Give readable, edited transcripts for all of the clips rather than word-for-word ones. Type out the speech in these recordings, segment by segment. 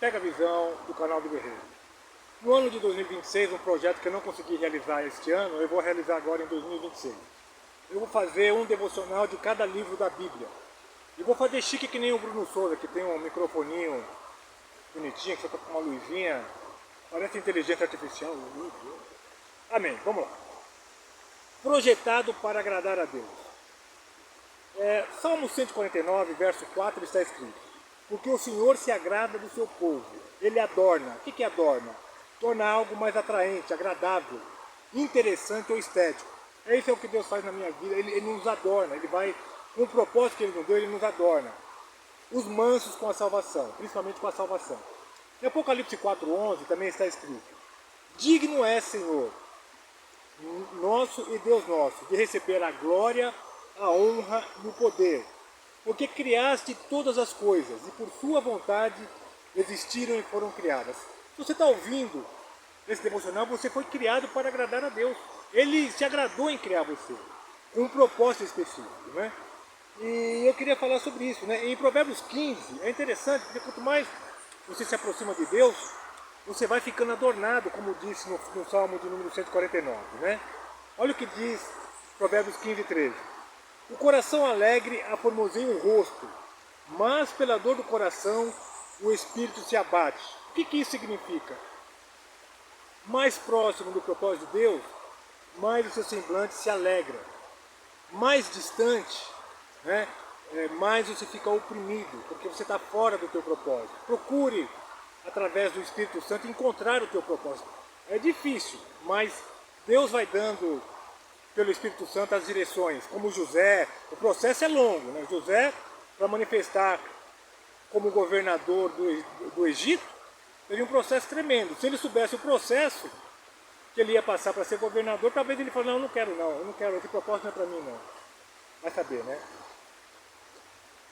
Pega a Visão do canal do Guerreiro. No ano de 2026, um projeto que eu não consegui realizar este ano, eu vou realizar agora em 2026. Eu vou fazer um devocional de cada livro da Bíblia. E vou fazer chique que nem o Bruno Souza, que tem um microfoninho bonitinho, que você tá com uma luzinha, parece inteligência artificial. Amém, vamos lá. Projetado para agradar a Deus. Salmo 149, verso 4 está escrito: porque o Senhor se agrada do seu povo, Ele adorna. O que é adorna? Torna algo mais atraente, agradável, interessante ou estético. Isso é o que Deus faz na minha vida, Ele nos adorna, Ele vai, com o propósito que Ele nos deu, Ele nos adorna. Os mansos com a salvação, principalmente com a salvação. Em Apocalipse 4:11 também está escrito: digno é, Senhor, nosso e Deus nosso, de receber a glória, a honra e o poder, porque criaste todas as coisas, e por sua vontade existiram e foram criadas. Se você está ouvindo esse devocional, você foi criado para agradar a Deus. Ele se agradou em criar você, com um propósito específico, né? E eu queria falar sobre isso, né? Em Provérbios 15, é interessante, porque quanto mais você se aproxima de Deus, você vai ficando adornado, como disse no Salmo de número 149, né? Olha o que diz Provérbios 15:13. O coração alegre aformoseia o rosto, mas pela dor do coração o espírito se abate. O que isso significa? Mais próximo do propósito de Deus, mais o seu semblante se alegra. Mais distante, né, mais você fica oprimido, porque você está fora do teu propósito. Procure, através do Espírito Santo, encontrar o teu propósito. É difícil, mas Deus vai dando, pelo Espírito Santo, as direções. Como José, o processo é longo, né? José, para manifestar como governador do Egito, teve um processo tremendo. Se ele soubesse o processo que ele ia passar para ser governador, talvez ele falasse: não, eu não quero, esse propósito não é para mim não. Vai saber, né?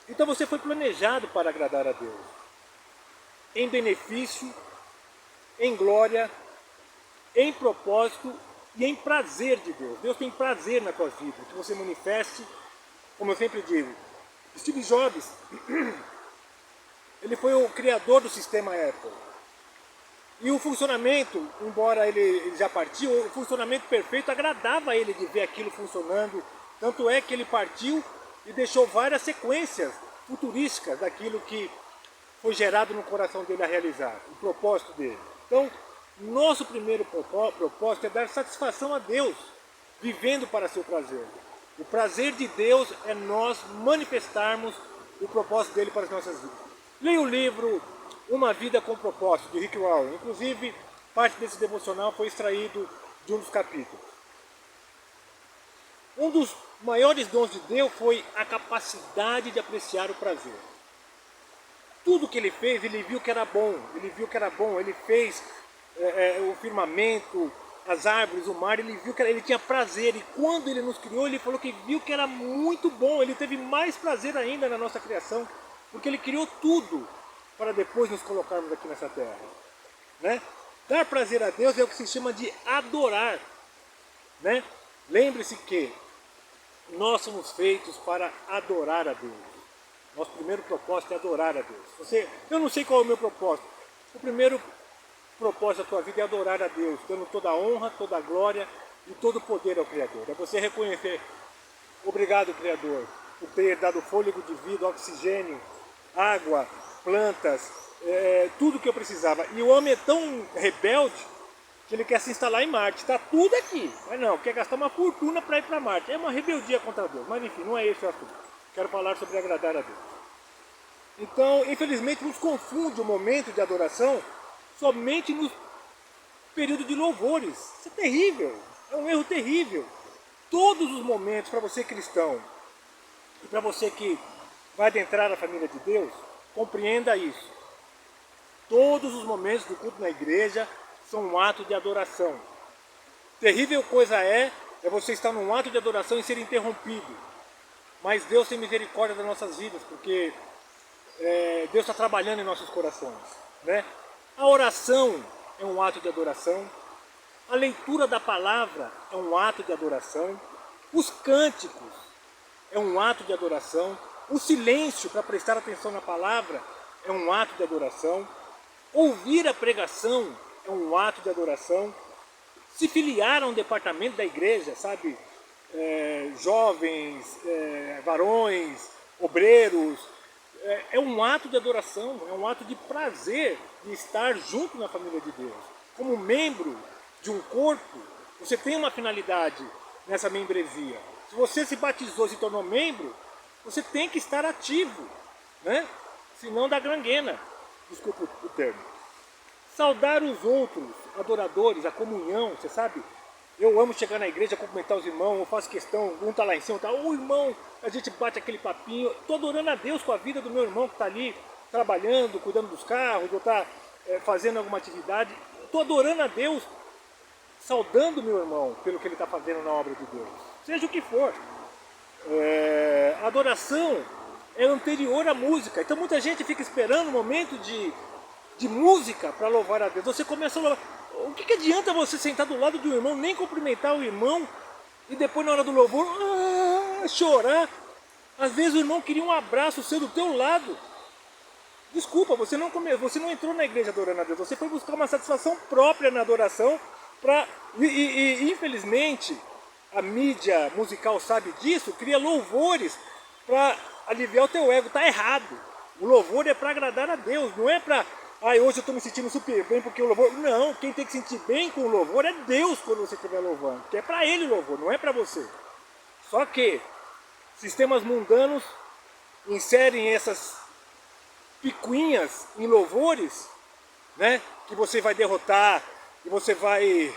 Então você foi planejado para agradar a Deus, em benefício, em glória, em propósito e em prazer de Deus. Deus tem prazer na tua vida, que você manifeste, como eu sempre digo. Steve Jobs, ele foi o criador do sistema Apple. E o funcionamento, embora ele já partiu, o funcionamento perfeito agradava a ele de ver aquilo funcionando. Tanto é que ele partiu e deixou várias sequências futurísticas daquilo que foi gerado no coração dele a realizar, o propósito dele. Então, nosso primeiro propósito é dar satisfação a Deus, vivendo para seu prazer. O prazer de Deus é nós manifestarmos o propósito dele para as nossas vidas. Leia o livro Uma Vida com Propósito, de Rick Warren. Inclusive, parte desse devocional foi extraído de um dos capítulos. Um dos maiores dons de Deus foi a capacidade de apreciar o prazer. Tudo que ele fez, ele viu que era bom, ele fez o firmamento, as árvores, o mar, ele viu que ele tinha prazer, e quando ele nos criou, ele falou que viu que era muito bom, ele teve mais prazer ainda na nossa criação, porque ele criou tudo para depois nos colocarmos aqui nessa terra, né? Dar prazer a Deus é o que se chama de adorar, né? Lembre-se que nós somos feitos para adorar a Deus. Nosso primeiro propósito é adorar a Deus. Eu não sei qual é o meu propósito. O primeiro propósito da tua vida é adorar a Deus, dando toda a honra, toda a glória e todo o poder ao Criador. É você reconhecer: obrigado, Criador, por ter dado fôlego de vida, oxigênio, água, plantas, tudo que eu precisava. E o homem é tão rebelde que ele quer se instalar em Marte. Está tudo aqui, mas não, quer gastar uma fortuna para ir para Marte. É uma rebeldia contra Deus, mas enfim, não é esse o assunto. Quero falar sobre agradar a Deus. Então, infelizmente, nos confunde o momento de adoração somente no período de louvores. Isso é terrível, é um erro terrível. Todos os momentos, para você cristão e para você que vai adentrar a família de Deus, compreenda isso. Todos os momentos do culto na igreja são um ato de adoração. Terrível coisa é você estar num ato de adoração e ser interrompido. Mas Deus tem misericórdia das nossas vidas, porque Deus está trabalhando em nossos corações, né? A oração é um ato de adoração. A leitura da palavra é um ato de adoração. Os cânticos é um ato de adoração. O silêncio para prestar atenção na palavra é um ato de adoração. Ouvir a pregação é um ato de adoração. Se filiar a um departamento da igreja, sabe? Jovens, varões, obreiros, é um ato de adoração, é um ato de prazer de estar junto na família de Deus. Como membro de um corpo, você tem uma finalidade nessa membresia. Se você se batizou, se tornou membro, você tem que estar ativo, né? Senão dá gangrena, desculpa o termo. Saudar os outros adoradores, a comunhão, você sabe? Eu amo chegar na igreja, cumprimentar os irmãos, eu faço questão, um tá lá em cima, tá, ô irmão, a gente bate aquele papinho. Estou adorando a Deus com a vida do meu irmão que está ali trabalhando, cuidando dos carros, ou está fazendo alguma atividade. Estou adorando a Deus, saudando meu irmão pelo que ele está fazendo na obra de Deus. Seja o que for. A adoração é anterior à música. Então muita gente fica esperando um momento de música para louvar a Deus. Você começa a louvar. O que adianta você sentar do lado do irmão, nem cumprimentar o irmão, e depois na hora do louvor, chorar? Às vezes o irmão queria um abraço seu do teu lado. Desculpa, você não entrou na igreja adorando a Deus, você foi buscar uma satisfação própria na adoração, e infelizmente, a mídia musical sabe disso, cria louvores para aliviar o teu ego. Está errado. O louvor é para agradar a Deus, não é para... hoje eu estou me sentindo super bem porque o louvor... Não, quem tem que sentir bem com o louvor é Deus quando você estiver louvando. Porque é para Ele o louvor, não é para você. Só que sistemas mundanos inserem essas picuinhas em louvores, né? Que você vai derrotar, que você vai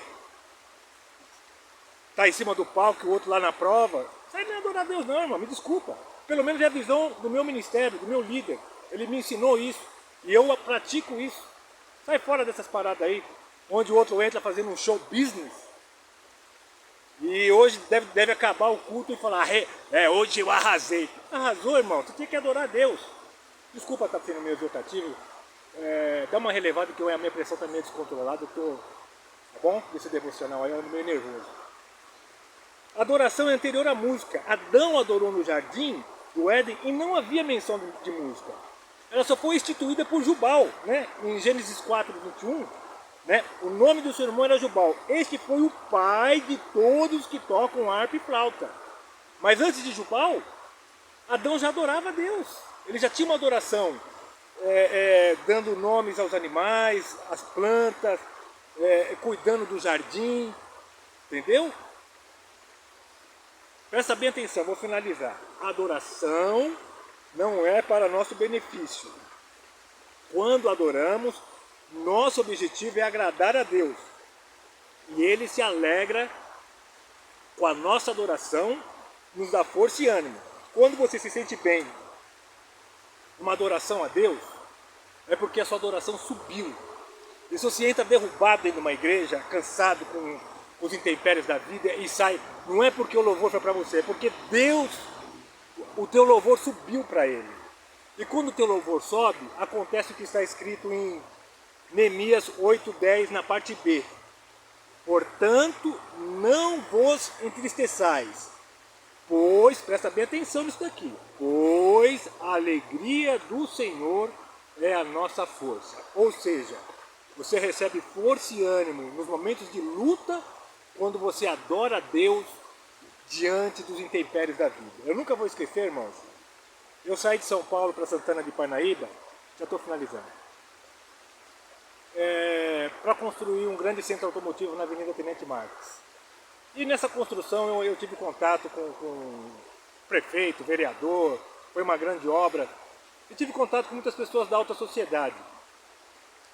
estar em cima do palco e o outro lá na prova. Isso aí não é adorar a Deus não, irmão, me desculpa. Pelo menos é a visão do meu ministério, do meu líder. Ele me ensinou isso. E eu pratico isso. Sai fora dessas paradas aí, onde o outro entra fazendo um show business. E hoje deve acabar o culto e falar, hoje eu arrasei. Arrasou, irmão, você tem que adorar a Deus. Desculpa estar sendo meio exortativo. Dá uma relevada que a minha pressão está meio descontrolada. Tá bom? Esse devocional aí eu ando meio nervoso. Adoração é anterior à música. Adão adorou no jardim do Éden e não havia menção de música. Ela só foi instituída por Jubal, né? Em Gênesis 4:21, né? O nome do seu irmão era Jubal. Este foi o pai de todos que tocam harpa e flauta. Mas antes de Jubal, Adão já adorava a Deus. Ele já tinha uma adoração, dando nomes aos animais, às plantas, cuidando do jardim, entendeu? Presta bem atenção, vou finalizar. A adoração não é para nosso benefício. Quando adoramos, nosso objetivo é agradar a Deus. E Ele se alegra com a nossa adoração, nos dá força e ânimo. Quando você se sente bem numa adoração a Deus, é porque a sua adoração subiu. E se você entra derrubado dentro de uma igreja, cansado com os intempéries da vida e sai, não é porque o louvor foi para você, é porque Deus, o teu louvor subiu para Ele. E quando o teu louvor sobe, acontece o que está escrito em Neemias 8:10 na parte B. Portanto, não vos entristeçais, pois, presta bem atenção nisso daqui, pois a alegria do Senhor é a nossa força. Ou seja, você recebe força e ânimo nos momentos de luta, quando você adora a Deus diante dos intempéries da vida. Eu nunca vou esquecer, irmãos, eu saí de São Paulo para Santana de Parnaíba, já estou finalizando, para construir um grande centro automotivo na Avenida Tenente Marques. E nessa construção eu tive contato com o prefeito, vereador, foi uma grande obra. Eu tive contato com muitas pessoas da alta sociedade,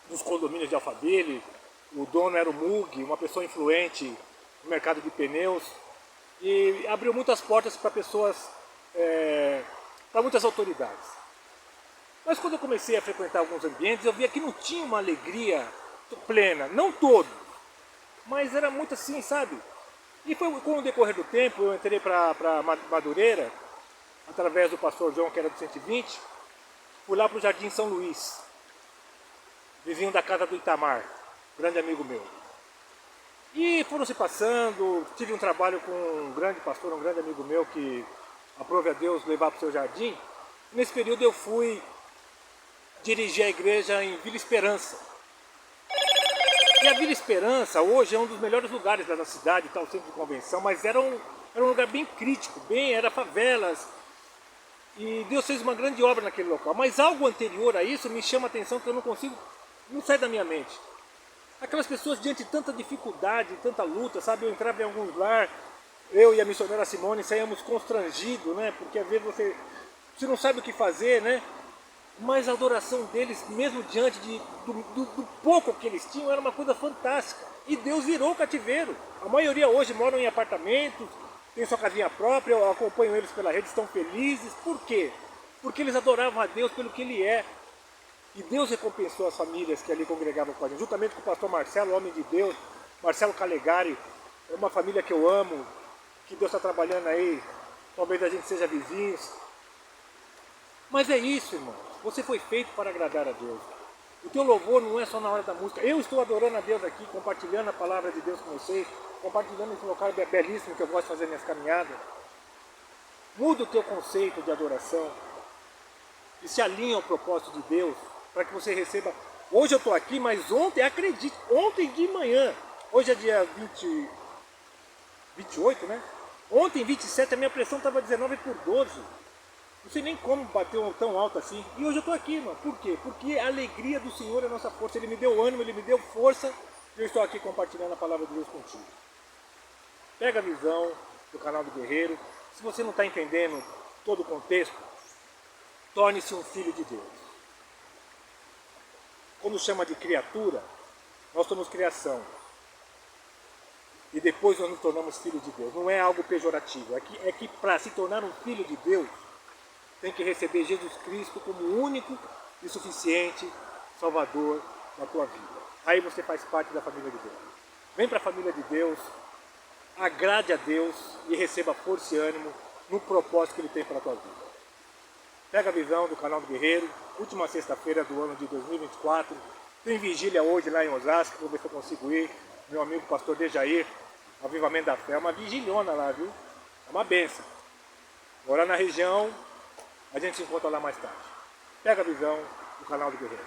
dos condomínios de Alphaville. O dono era o Mug, uma pessoa influente no mercado de pneus, e abriu muitas portas para pessoas, para muitas autoridades. Mas quando eu comecei a frequentar alguns ambientes, eu via que não tinha uma alegria plena, não todo, mas era muito assim, sabe? E foi com o decorrer do tempo, eu entrei para Madureira, através do pastor João, que era do 120, fui lá para o Jardim São Luís, vizinho da casa do Itamar, grande amigo meu. E foram se passando, tive um trabalho com um grande pastor, um grande amigo meu, que aprove a Deus levar para o seu jardim. Nesse período eu fui dirigir a igreja em Vila Esperança, E a Vila Esperança hoje é um dos melhores lugares da cidade, tá, o centro de convenção, mas era um lugar bem crítico, era favelas. E Deus fez uma grande obra naquele local. Mas algo anterior a isso me chama a atenção que eu não consigo, não sai da minha mente. Aquelas pessoas diante de tanta dificuldade, tanta luta, sabe? Eu entrava em alguns lar, eu e a missionária Simone saíamos constrangidos, né? Porque às vezes você não sabe o que fazer, né? Mas a adoração deles, mesmo diante do pouco que eles tinham, era uma coisa fantástica. E Deus virou o cativeiro. A maioria hoje moram em apartamentos, tem sua casinha própria, eu acompanho eles pela rede, estão felizes. Por quê? Porque eles adoravam a Deus pelo que Ele é. E Deus recompensou as famílias que ali congregavam com a gente, juntamente com o pastor Marcelo, homem de Deus, Marcelo Calegari, é uma família que eu amo, que Deus está trabalhando aí, talvez a gente seja vizinhos. Mas é isso, irmão, você foi feito para agradar a Deus. O teu louvor não é só na hora da música. Eu estou adorando a Deus aqui, compartilhando a palavra de Deus com vocês, compartilhando esse local belíssimo que eu gosto de fazer minhas caminhadas. Muda o teu conceito de adoração e se alinha ao propósito de Deus, para que você receba. Hoje eu estou aqui, mas ontem, acredite, ontem de manhã, hoje é dia 28, né? Ontem, 27, a minha pressão estava 19/12. Não sei nem como bateu tão alto assim. E hoje eu estou aqui, irmão. Por quê? Porque a alegria do Senhor é a nossa força. Ele me deu ânimo, Ele me deu força. E eu estou aqui compartilhando a palavra de Deus contigo. Pega a visão do canal do Guerreiro. Se você não está entendendo todo o contexto, torne-se um filho de Deus. Quando chama de criatura, nós somos criação. E depois nós nos tornamos filhos de Deus. Não é algo pejorativo. É que para se tornar um filho de Deus, tem que receber Jesus Cristo como o único e suficiente Salvador da tua vida. Aí você faz parte da família de Deus. Vem para a família de Deus, agrade a Deus e receba força e ânimo no propósito que Ele tem para a tua vida. Pega a visão do canal do Guerreiro, última sexta-feira do ano de 2024. Tem vigília hoje lá em Osasco, vou ver se eu consigo ir. Meu amigo pastor Dejair, Avivamento da Fé, é uma vigiliona lá, viu? É uma benção. Morar na região, a gente se encontra lá mais tarde. Pega a visão do canal do Guerreiro.